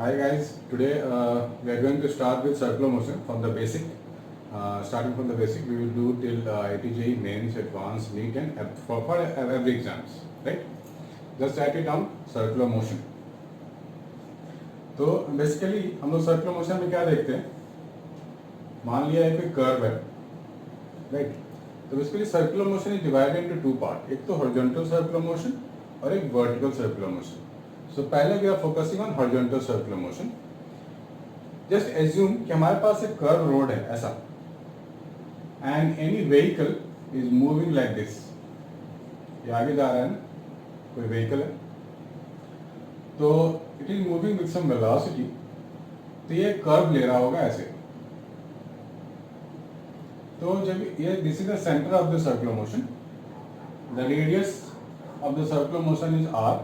Hi guys, today we are going to start with circular motion from the basic. Starting from the basic, we will do till ITJ, mains, advanced, NEET and for every exams, right? Just write it down, circular motion. तो basically हम लोग circular motion में क्या देखते हैं, मान लिया है कोई कर्व है, राइट? तो basically circular motion is divided into two part, एक तो हॉरिजॉन्टल सर्कुलर मोशन और एक वर्टिकल सर्कुलर मोशन. सो पहले we are focusing on horizontal circular motion. Just assume कि हमारे पास एक कर्व रोड है ऐसा, and any vehicle is moving like this. ये आगे जा रहा है ना, कोई व्हीकल है, तो it is moving with some velocity. तो ये कर्व ले रहा होगा ऐसे. तो जब ये this is the centre of the circular motion, the radius of the circular motion is r,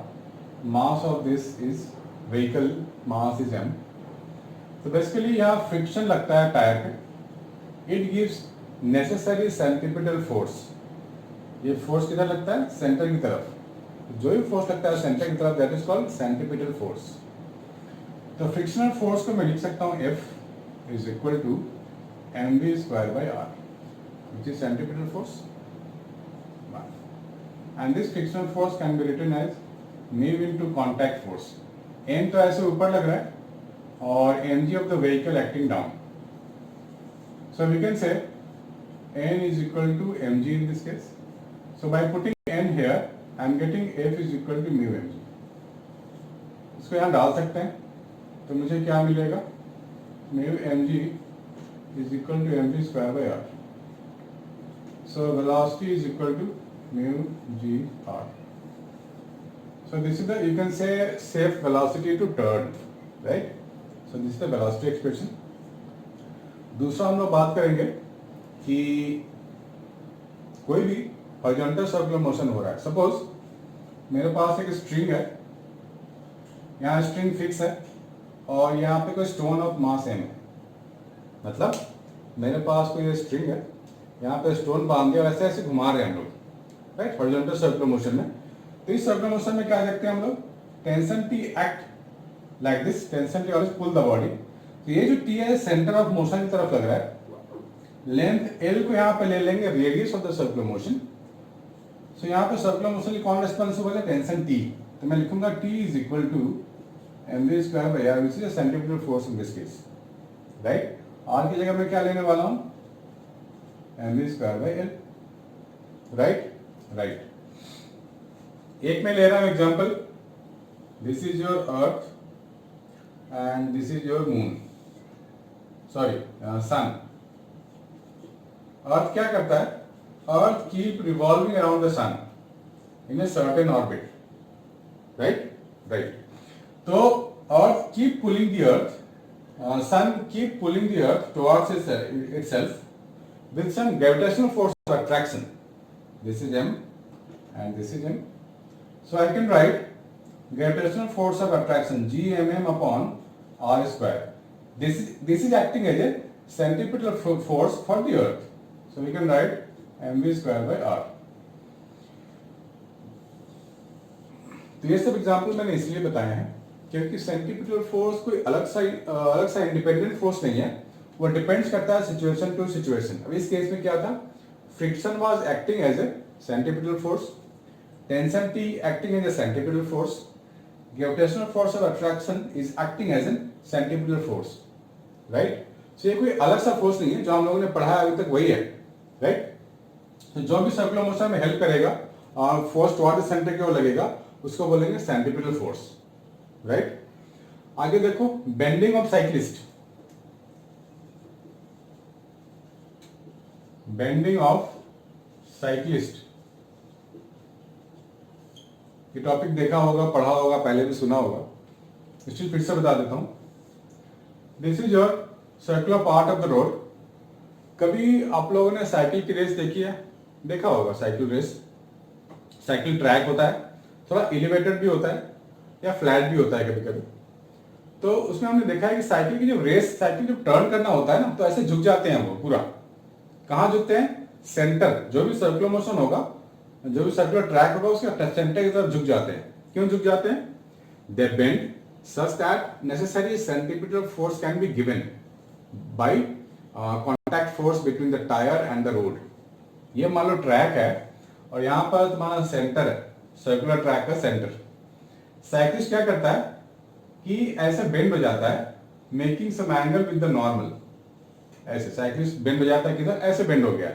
mass of this is vehicle mass is m. तो बेसिकली यहाँ फ्रिक्शन लगता है टायर पे. It gives necessary centripetal force. ये force किधर लगता है? Centre की तरफ. जो भी फोर्स लगता है सेंटर की तरफ, that is called centripetal force. तो फ्रिक्शनल फोर्स को मैं लिख सकता हूँ F is equal to mv square by r, which is centripetal force. And this frictional force can be written as mu into contact force. M तो ऐसे ऊपर लग रहा है और mg of the vehicle acting down. So we can say n is equal to mg in this case. So by putting n here, I am getting F is equal to mu mg. इसको यहाँ डाल सकते हैं, तो मुझे क्या मिलेगा? mu mg is equal to mv square by r. So velocity is equal to mu g r. So this is the, you can say, safe velocity to turn, right? So this is the velocity expression. दूसरा हम लोग बात करेंगे कि कोई भी horizontal circular motion हो रहा है. सपोज मेरे पास एक स्ट्रिंग है, यहाँ स्ट्रिंग फिक्स है और यहाँ पे कोई स्टोन ऑफ मास m है. मतलब मेरे पास कोई स्ट्रिंग है, यहाँ पे स्टोन बांध दिया, वैसे ऐसे घुमा रहे हैं हम लोग, राइट, हॉरिजॉन्टल सर्कुलर मोशन में. तो इस सर्कुलर मोशन में क्या देखते हैं हम लोग? Tension T act like this. Tension T always pull the body. तो ये जो टी है सेंटर ऑफ मोशन की तरफ लग रहा है. लेंथ एल को यहाँ पे ले लेंगे radius of the circular motion. So यहाँ पे सर्कुलर मोशन की कौन रिस्पॉन्सिबल है? Tension T. तो मैं लिखूंगा T is equal to mv square by R, which is centripetal force in this case, right. R की जगह मैं क्या लेने वाला हूँ? mv square by L, right. Right. एक में ले रहा हूं example. This is your earth and this is your moon, sorry सन. अर्थ क्या करता है? Earth keep revolving around the sun in a certain orbit, right. Right. तो earth keep pulling the earth, sun keep pulling the earth towards itself with some gravitational force of attraction. This is m and this is m. So I can write gravitational force of attraction Gmm upon r square. This is acting as a centripetal force for the earth. So we can write mv square by r. तो ये सब example मैंने इसलिए बताए हैं क्योंकि centripetal force कोई अलग सा इंडिपेंडेंट फोर्स नहीं है. वो डिपेंड्स करता है सिचुएशन टू सिचुएशन. अब इस केस में क्या था? Friction was acting as a centripetal force, tension T acting as a centripetal force, gravitational force of attraction is acting as a centripetal force, right? So ये कोई अलग सा फोर्स नहीं है, जो हम लोगों ने पढ़ा है अभी तक वही है, right? तो जो भी सर्कुलर मोशन में हेल्प करेगा और फोर्स टुवर्ड द सेंटर की ओर लगेगा, उसको बोलेंगे सेंट्रीपिटल फोर्स, राइट. आगे देखो, bending of cyclist. Bending of cyclist, ये टॉपिक देखा होगा, पढ़ा होगा, पहले भी सुना होगा. स्टिल फिर से बता देता हूं. This is your circular part of the road. कभी आप लोगों ने साइकिल की रेस देखी है? देखा होगा साइकिल रेस. साइकिल ट्रैक होता है, थोड़ा एलिवेटेड भी होता है या फ्लैट भी होता है कभी कभी. तो उसमें हमने देखा है कि साइकिल की जो रेस, साइकिल जब टर्न करना होता है ना, तो ऐसे झुक जाते हैं वो पूरा. कहाँ झुकते हैं? सेंटर. जो भी सर्कुलर मोशन होगा, जो भी सर्कुलर ट्रैक होगा, उसके सेंटर की तरफ झुक जाते हैं. क्यों झुक जाते हैं? दे bend such that necessary centripetal force can be given by contact force between the tire and the road. ये मान लो ट्रैक है और यहाँ पर तुम्हारा सेंटर है, सर्कुलर ट्रैक का सेंटर. साइक्लिस्ट क्या करता है कि ऐसे बेंड हो जाता है, making some angle with the normal. ऐसे साइक्लिस्ट बेंड हो जाता है, किधर ऐसे बेंड हो गया.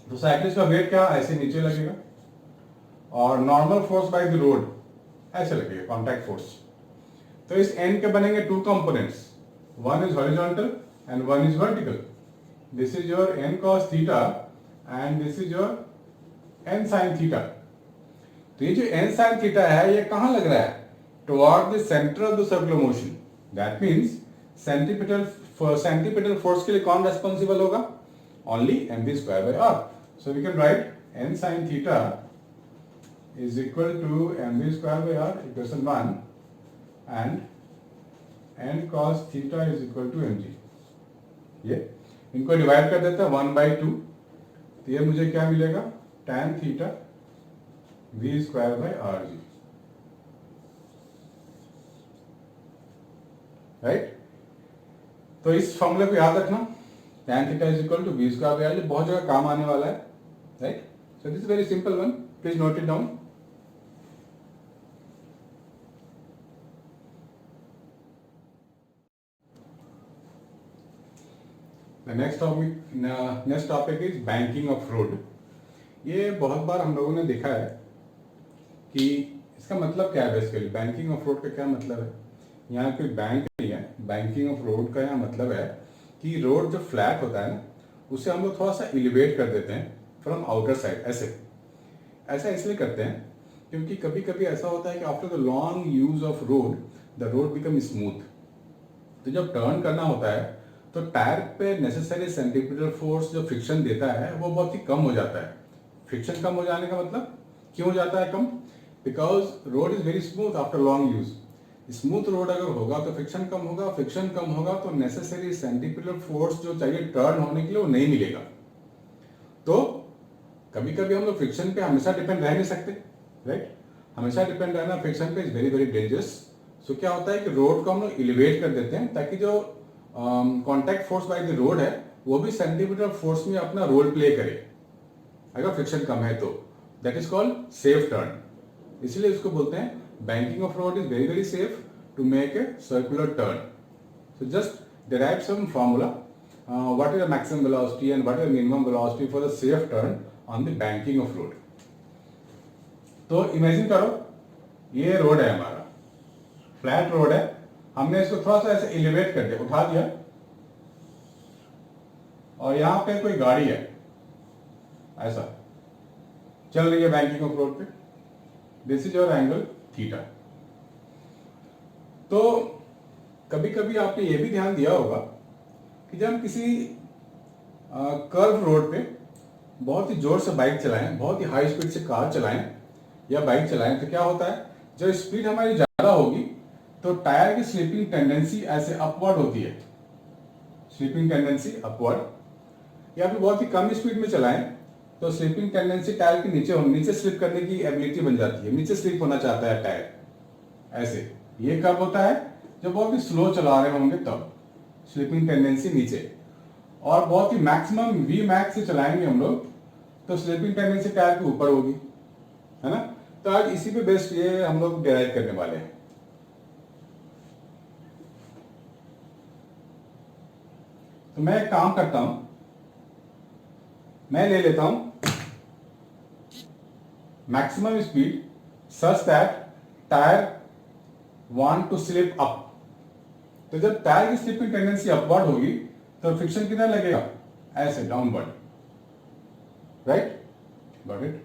तो साइक्लिस्ट का वेट क्या ऐसे नीचे लगेगा और normal force by the road ऐसे लगेगा, कॉन्टैक्ट फोर्स. तो इस एन के बनेंगे two components, one is horizontal and one is vertical. This is your N cos theta and this is your N sine theta. तो ये जो एन साइन थीटा है ये कहां लग रहा है? Toward the centre of the circular motion. That means centripetal force के लिए कौन रेस्पॉन्सिबल होगा? Only mv square by r. So we can write n sin theta is equal to mv square by r equation 1 and n cos theta is equal to mg. ये इनको divide कर देते हैं 1/2. तो ये मुझे क्या मिलेगा? tan theta v square by rg. Right. तो इस फॉर्मूले को याद रखना, tan theta is equal to v square by r. बहुत जगह काम आने वाला है. Right. So this is very simple one, please note it down. The next topic is banking of road. ये बहुत बार हम लोगों ने देखा है कि इसका मतलब क्या है. बेसिकली बैंकिंग ऑफ रोड का क्या मतलब है? यहाँ कोई बैंक नहीं है. बैंकिंग ऑफ रोड का यहाँ मतलब है कि रोड जो फ्लैट होता है ना, उसे हम लोग थोड़ा सा एलिवेट कर देते हैं फ्रॉम आउटर साइड. ऐसा इसलिए करते हैं क्योंकि कभी कभी ऐसा होता है कि after the long use of road the road become smooth. तो जब टर्न करना होता है तो टायर पे नेसेसरी सेंट्रीपिटल फोर्स जो फ्रिक्शन देता है वो बहुत ही कम हो जाता है. फ्रिक्शन कम हो जाने का मतलब क्यों हो जाता है कम? Because road is very smooth after long use. Smooth road अगर होगा तो फ्रिक्शन कम होगा, फ्रिक्शन कम होगा तो नेसेसरी सेंट्रीपिटल फोर्स जो चाहिए टर्न होने के लिए वो नहीं मिलेगा. तो कभी कभी हम लोग फ्रिक्शन पे हमेशा डिपेंड रह नहीं सकते. राइट. हमेशा डिपेंड रहना फ्रिक्शन पे इज वेरी वेरी डेंजरस. सो क्या होता है कि रोड को हम लोग एलिवेट कर देते हैं ताकि जो contact force by the road है वो भी सेंट्रीपिटल फोर्स में अपना रोल प्ले करे अगर फ्रिक्शन कम है तो. That is called safe turn. इसलिए इसको बोलते हैं banking of road is very very safe to make a circular turn. So just derive some formula. What is the maximum velocity and what is the minimum velocity for the safe turn on the banking of road. तो imagine करो ये road है हमारा, flat road है. हमने इसको थोड़ा सा ऐसे एलिवेट कर दिया, उठा दिया और यहाँ पे कोई गाड़ी है ऐसा चल रही है बैंकिंग ऑफ रोड पे. This is your angle theta. तो कभी कभी आपने ये भी ध्यान दिया होगा कि जब हम किसी कर्व रोड पे बहुत ही जोर से बाइक चलाएं, बहुत ही हाई स्पीड से कार चलाएं या बाइक चलाएं तो क्या होता है, जब स्पीड हमारी ज्यादा होगी तो टायर की स्लिपिंग टेंडेंसी ऐसे अपवर्ड होती है. Slipping tendency upward. या फिर बहुत ही कम स्पीड में चलाएं तो स्लिपिंग टेंडेंसी टायर के नीचे स्लिप करने की एबिलिटी बन जाती है. नीचे स्लिप होना चाहता है टायर. ऐसे ये कब होता है? जब बहुत ही स्लो चला रहे होंगे तब स्लिपिंग टेंडेंसी नीचे. और बहुत ही मैक्सिमम वी मैक्स से चलाएंगे हम लोग तो स्लिपिंग टेंडेंसी टायर के ऊपर होगी, है ना. तो आज इसी पे बेस्ट ये हम लोग डिराइव करने वाले हैं. तो मैं एक काम करता हूं, मैं ले लेता हूं maximum speed such that tyre want to slip up. तो जब टायर की स्लिपिंग टेंडेंसी अपवर्ड होगी तो फ्रिक्शन कितना लगेगा? ऐसे डाउनवर्ड. राइट. Got it.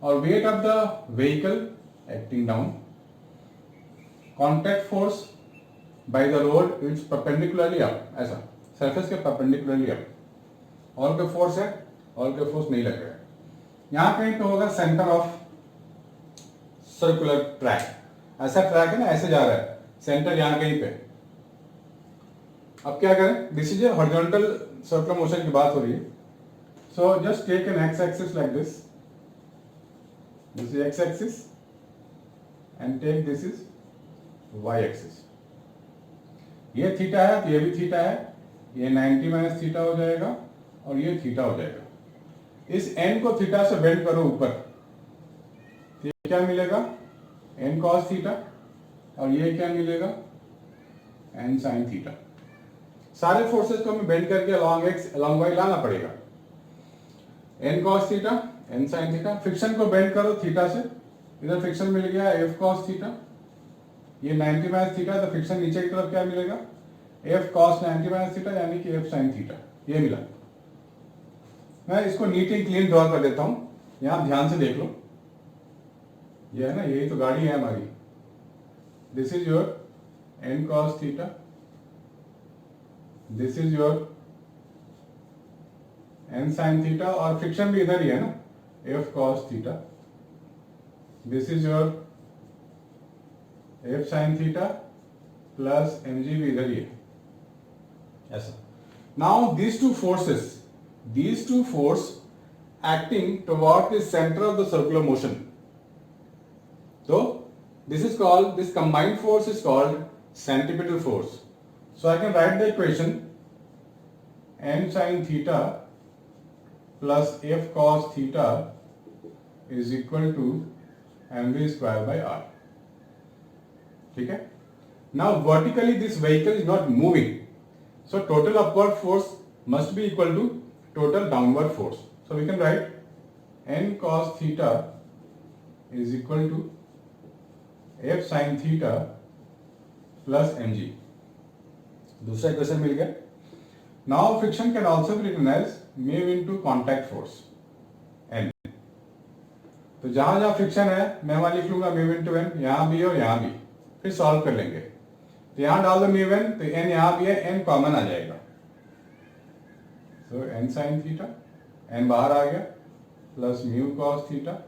और weight of the vehicle acting down. Contact force by the road it's perpendicularly up. ऐसा सरफेस के परपेंडिकुलरली अप. और कोई फोर्स है? और कोई फोर्स नहीं लग रहा है. यहां कहीं पे होगा सेंटर ऑफ सर्कुलर ट्रैक. ऐसा ट्रैक है ना, ऐसे जा रहा है, सेंटर यहां कहीं पे. अब क्या करें? This is a horizontal circular motion की बात हो रही है. So just take an X axis like this. This is X axis and take this is Y axis. ये थीटा है तो ये भी थीटा है, ये 90 माइनस थीटा हो जाएगा और ये थीटा हो जाएगा। इस n को थीटा से बेंड करो ऊपर, तो ये क्या मिलेगा, n cos थीटा, और ये क्या मिलेगा, n sin थीटा। सारे फोर्सेस को हमें बेंड करके अलॉन्ग एक्स अलॉन्ग वाई लाना पड़ेगा। n cos theta, n sin theta. Friction को बेंड करो थीटा से, इधर फ्रिक्शन मिल गया f cos थीटा, ये 90 माइनस थीटा, तो फ्रिक्शन नीचे की तरफ क्या मिलेगा, f cos 90 माइनस थीटा, यानी कि f sin थीटा, ये मिला। मैं इसको नीट एंड क्लीन ड्रॉ कर देता हूं, यहां ध्यान से देख लो, ये है ना, यही तो गाड़ी है हमारी। This is your n cos theta, this is your n sin theta, और फ्रिक्शन भी इधर ही है ना, f cos theta, this is your f sin theta plus mg भी इधर ही है, ऐसा। Now these two force acting toward the center of the circular motion, so this combined force is called centripetal force. So I can write the equation n sin theta plus f cos theta is equal to mv square by r. ठीक है। Now vertically this vehicle is not moving, so total upward force must be equal to total downward force. So we can write n cos theta is equal to f sin theta plus mg. दूसरा equation मिल गया। Now friction can also be written as mu into contact force n। तो जहां जहां friction है मैं वहां लिख लूंगा म्यू इनटू n, यहां भी और यहां भी, फिर सॉल्व कर लेंगे। तो यहां डाल दो म्यू n, तो n यहां भी है, n कॉमन आ जाएगा, so n sin theta, n बाहर आ गया, plus mu cos theta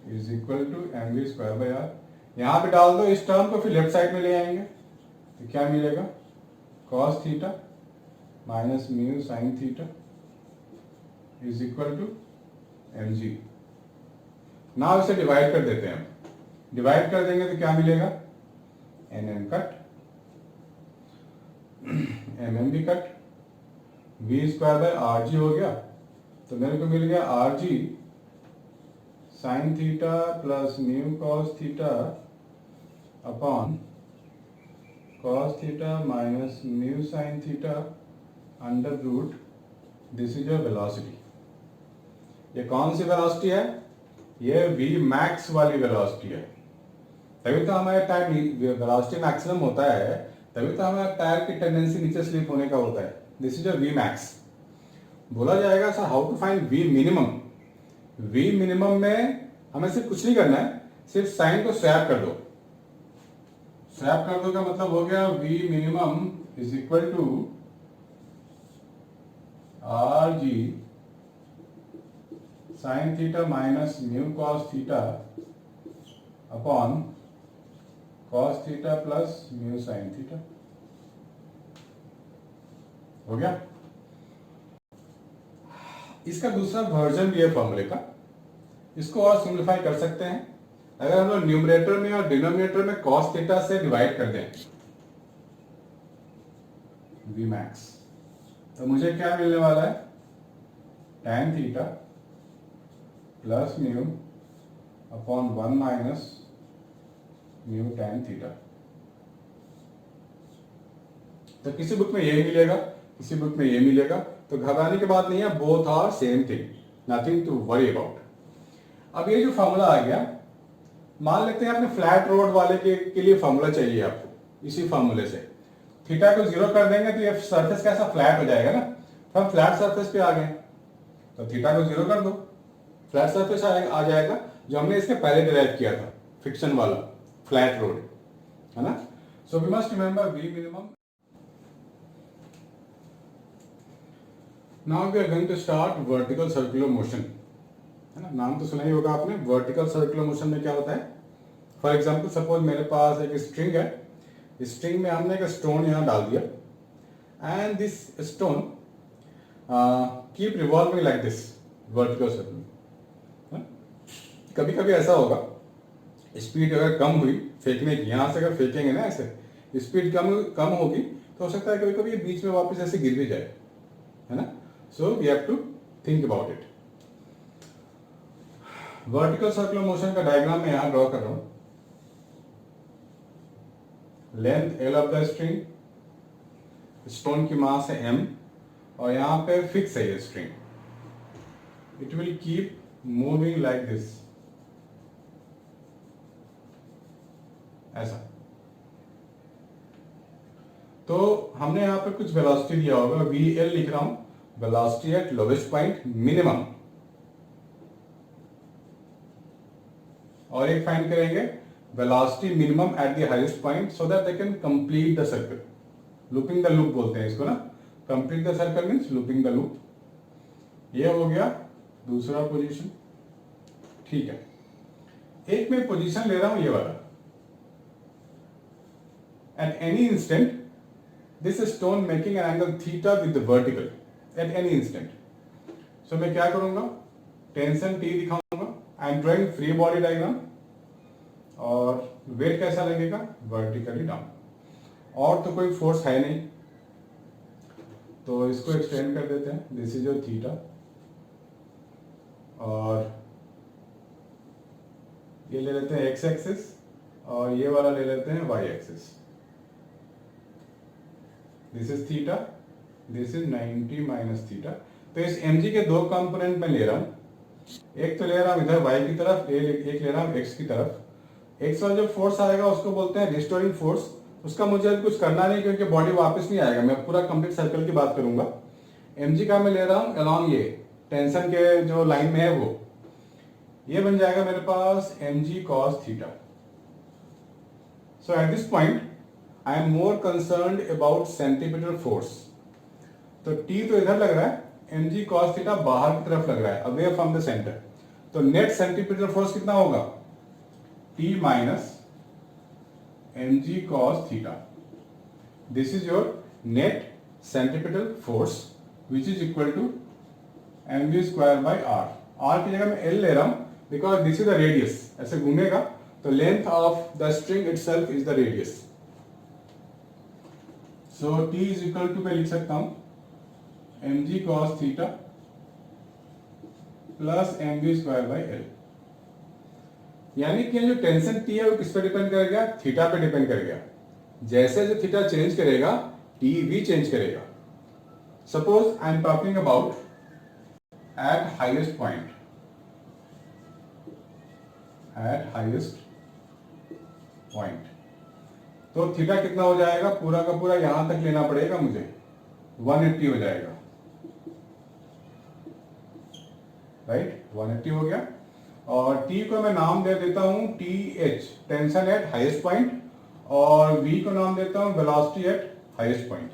is equal to mv square by r। यहां पे डाल दो इस टर्म को, फिर लेफ्ट साइड में ले आएंगे, तो क्या मिलेगा, cos theta minus mu sin theta is equal to mg। Now इसे डिवाइड कर देते हैं, डिवाइड कर देंगे तो क्या मिलेगा, nm कट, mm भी cut, v square by rg हो गया, तो मेरे को मिल गया rg sin theta plus mu cos theta upon cos theta minus mu sin theta under root, this is your velocity. ये कौन सी वेलोसिटी है, ये v मैक्स वाली वेलोसिटी है। तभी तो हमारे टायर वेलोसिटी मैक्सिमम होता है, तभी तो हमारे टायर की टेंडेंसी नीचे स्लिप होने का होता है। This is your v max. बोला जाएगा sir how to find v minimum. v minimum में हमें सिर्फ कुछ नहीं करना है, सिर्फ साइन को स्वैप कर दो। स्वैप कर दो का मतलब हो गया v minimum is equal to R G sine theta minus mu cos theta upon cos theta plus mu sine theta. हो गया। इसका दूसरा वर्जन भी है फॉर्मूले का, इसको और सिंप्लीफाई कर सकते हैं। अगर हम लोग न्यूमरेटर में और डिनोमिनेटर में cos थीटा से डिवाइड कर दें v मैक्स, तो मुझे क्या मिलने वाला है, tan theta plus mu upon 1 minus mu tan theta. तो किसी बुक में ये मिलेगा, किसी बुक में ये मिलेगा, तो घबराने की बात नहीं है, both are same thing, nothing to worry about. अब ये जो फॉर्मूला आ गया, मान लेते हैं अपने फ्लैट रोड वाले के लिए फॉर्मूला चाहिए आपको। इसी फॉर्मूले से थीटा को 0 कर देंगे तो ये सरफेस कैसा फ्लैट हो जाएगा ना, तो हम फ्लैट सरफेस पे आ गए, तो थीटा को 0 कर दो, फ्लैट सरफेस आ जाएगा, जो हमने इसके पहले डिराइव किया था, फ्रिक्शन वाला फ्लैट रोड, है ना। So we must remember v minimum. Now we are going to start vertical circular motion, है ना। नाम तो सुना ही होगा आपने। वर्टिकल सर्कुलर मोशन में क्या होता है, फॉर एग्जांपल सपोज मेरे पास एक स्ट्रिंग है, स्ट्रिंग में हमने एक स्टोन यहाँ डाल दिया, and this stone keep revolving like this vertical circular. कभी कभी ऐसा होगा स्पीड अगर कम हुई फेंकने की, यहाँ से अगर फेंकेंगे ना ऐसे, स्पीड कम होगी तो हो सकता है कभी कभी ये बीच में वापस ऐसे गिर भी जाए, है ना. So we have to think about it. Vertical circular motion का डायग्राम मैं यहाँ ड्रॉ कर रहा हूँ. Length L of the string, stone की मास है m, और यहाँ पे फिक्स है ये string. It will keep moving like this, ऐसा. तो हमने यहाँ पे कुछ वेलोसिटी दिया होगा, VL लिख रहा हूं, velocity at lowest point minimum, और एक फाइंड करेंगे velocity minimum at the highest point so that they can complete the circle. Looping the loop बोलते हैं इसको ना. Complete the circle means looping the loop. ये हो गया दूसरा पोजीशन. ठीक है. एक मैं पोजीशन ले रहा हूं ये वाला. At any instant this stone making an angle theta with the vertical at any instant. So मैं क्या करूंगा, टेंशन T दिखाऊंगा. I am drawing free body diagram, और वेट कैसा लगेगा, वर्टिकली डाउन. और तो कोई फोर्स है नहीं, तो इसको एक्सटेंड कर देते हैं. दिस इज योर थीटा, और ये ले लेते हैं एक्स एक्सिस, और ये वाला ले लेते हैं Y axis. This is theta, this is 90 minus theta. तो इस mg के दो कंपोनेंट में ले रहा हूं. एक तो ले रहा हूं इधर y की तरफ, एक ले रहा हूं x की तरफ. x वाला जो फोर्स आएगा उसको बोलते हैं रिस्टोरिंग फोर्स. उसका मुझे कुछ करना नहीं क्योंकि बॉडी वापस नहीं आएगा. मैं पूरा कंप्लीट सर्कल की बात करूंगा. mg का मैं ले रहा हूं अलॉन्ग ये टेंशन के जो लाइन में है वो. ये बन जाएगा मेरे पास mg cos theta. So at this point I am more concerned about centripetal force. तो T तो इधर लग रहा है, mg cos थीटा बाहर की तरफ लग रहा है, away from the center. तो नेट सेंट्रीपिटल फोर्स कितना होगा, T minus mg cos theta. This is your net centripetal force which is equal to mv square by r. r की जगह मैं l ले रहा हूं because this is the radius. ऐसे घूमेगा तो length of the string itself is the radius. So T is equal to मैं लिख सकता हूं mg cos theta plus mv square by l. यानी कि जो टेंशन T है वो किस पे डिपेंड करेगा, थीटा पे डिपेंड करेगा. जैसे जो थीटा चेंज करेगा T भी चेंज करेगा. Suppose I am talking about eight highest point, eight highest point, तो थीटा कितना हो जाएगा, पूरा का पूरा यहां तक लेना पड़ेगा मुझे, 180 हो जाएगा. राइट, 180 हो गया. और T को मैं नाम दे देता हूं TH, tension eight highest point, और V को नाम देता हूं velocity at highest point.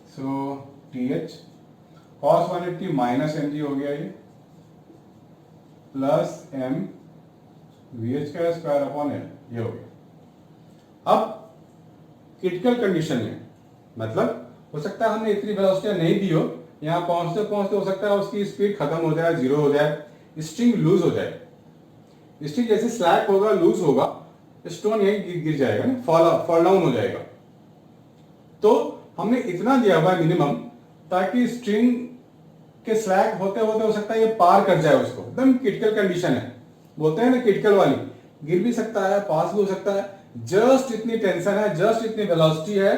So TH cos 180 minus mg हो गया ये, प्लस m VH का स्क्वायर अपॉन l, ये हो गया. अब क्रिटिकल कंडीशन में, मतलब हो सकता है हमने इतनी वेलोसिटी नहीं दी हो, यहाँ पहुंचते पहुंचते हो सकता है उसकी स्पीड खत्म हो जाए, जीरो हो जाए, स्ट्रिंग लूज हो जाए. स्ट्रिंग जैसे स्लैक होगा, लूज होगा, स्टोन यहीं गिर जाएगा ना, फॉल डाउन हो जाएगा. तो हमने इतना दिया हुआ मिनिमम ताकि स्ट्रिंग के स्लैक होते होते हो सकता है ये पार कर जाए उसको. एकदम क्रिटिकल कंडीशन है, बोलते हैं ना क्रिटिकल वाली. गिर भी सकता है, पास भी हो सकता है. जस्ट इतनी टेंशन है, जस्ट इतनी वेलोसिटी है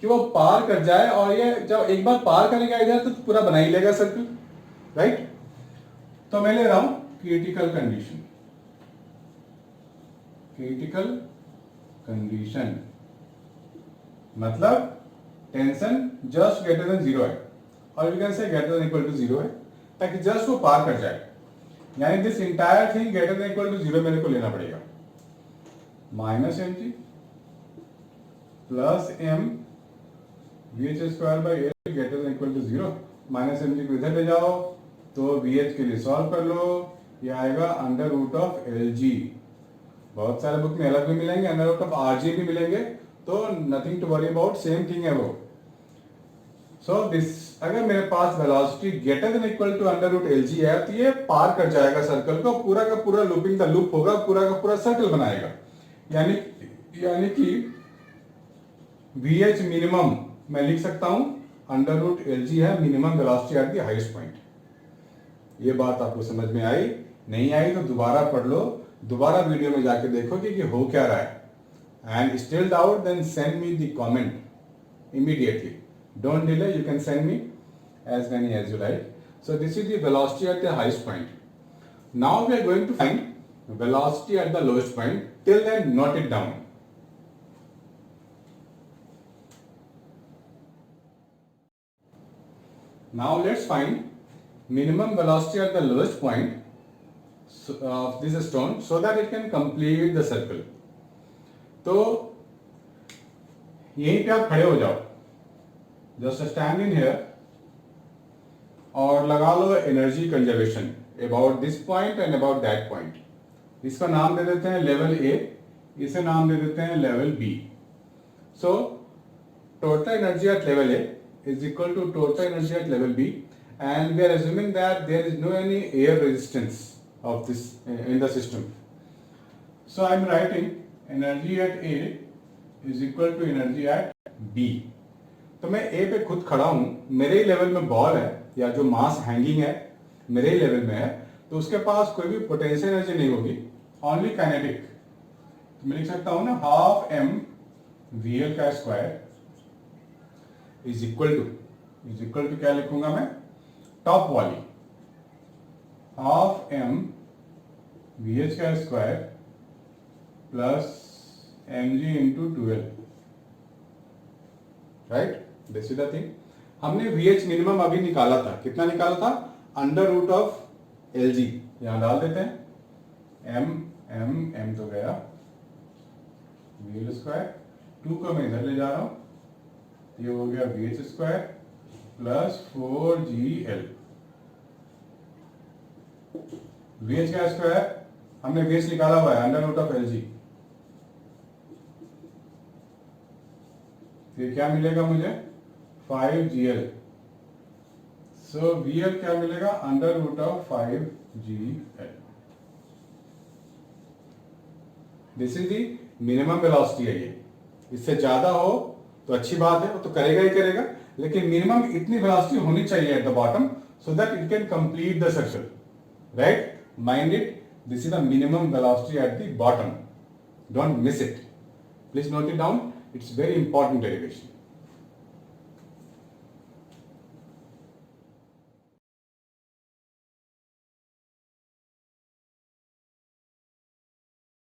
कि वो पार कर जाए, और ये जब एक बार पार करेगा इधर तो पूरा बना ही लेगा सर्कल. राइट. तो मैं ले रहा हूं क्रिटिकल कंडीशन. क्रिटिकल कंडीशन मतलब tension just greater than zero है, और we can say greater than equal to zero है, ताकि जस्ट वो पार कर जाए. यानी this entire thing greater than equal to zero मेरे को लेना पड़ेगा. Minus mg plus m VH square by l greater than equal to zero. Minus mg को इधर ले जाओ तो VH के लिए सॉल्व कर लो, ये आएगा अंडर रूट ऑफ LG. बहुत सारे बुक में अलग भी मिलेंगे, अंडर रूट ऑफ RG भी मिलेंगे, तो nothing to worry about, same thing है वो. सो दिस, अगर मेरे पास velocity greater than equal to under root L G है तो ये पार कर जाएगा सर्कल को, पूरा का पूरा लूपिंग द लूप होगा, पूरा का पूरा सर्कल बनाएगा। यानी कि वी एच मिनिमम मैं लिख सकता हूं अंडर रूट एल जी है minimum velocity at the highest point. ये बात आपको समझ में आई? नहीं आई तो दोबारा पढ़ लो, दोबारा वीडियो में जाके देखो कि हो क्या रहा है। And still doubt then send me the comment immediately. Don't delay, you can send me as many as you like. So this is the velocity at the highest point. Now we are going to find velocity at the lowest point. Till then, note it down. Now let's find minimum velocity at the lowest point of this stone so that it can complete the circle. तो यहीं पे आप खड़े हो जाओ, just stand in here और लगा low energy conservation about this point and about that point. इसका नाम दे देते हैं लेवल ए, इसे नाम दे देते हैं level B. So total energy at level A is equal to total energy at level B, and we are assuming that there is no any air resistance of this in the system. So I am writing energy at A is equal to energy at B. तो मैं A पे खुद खड़ा हूं, मेरे ही level में ball है या जो मास हैंगिंग है मेरे ही लेवल में है, तो उसके पास कोई भी पोटेंशियल एनर्जी नहीं होगी, ओनली काइनेटिक। तो मैं लिख सकता हूं ना हाफ m VL का स्क्वायर इज इक्वल टू क्या लिखूंगा मैं, टॉप वाली हाफ m VH का square plus mg into 12, right? This is the thing. हमने VH मिनिमम अभी निकाला था, कितना निकाला था? Under root of LG। यहां डाल देते हैं m तो गया VL स्क्वायर, 2 को मैं इधर ले जा रहा हूं, ये हो गया VH square plus 4GL। VH का स्क्वायर हमने VH निकाला हुआ है अंडर रूट ऑफ LG, ये क्या मिलेगा मुझे? 5GL। सो VL क्या मिलेगा? Under root of 5GL। This is the minimum velocity है ये। इससे ज्यादा हो तो अच्छी बात है, वो तो करेगा ही करेगा, लेकिन मिनिमम इतनी वेलोसिटी होनी चाहिए at the bottom so that it can complete the circle, right? Mind it, this is the minimum velocity at the bottom, don't miss it, please note it down, it's very important derivation.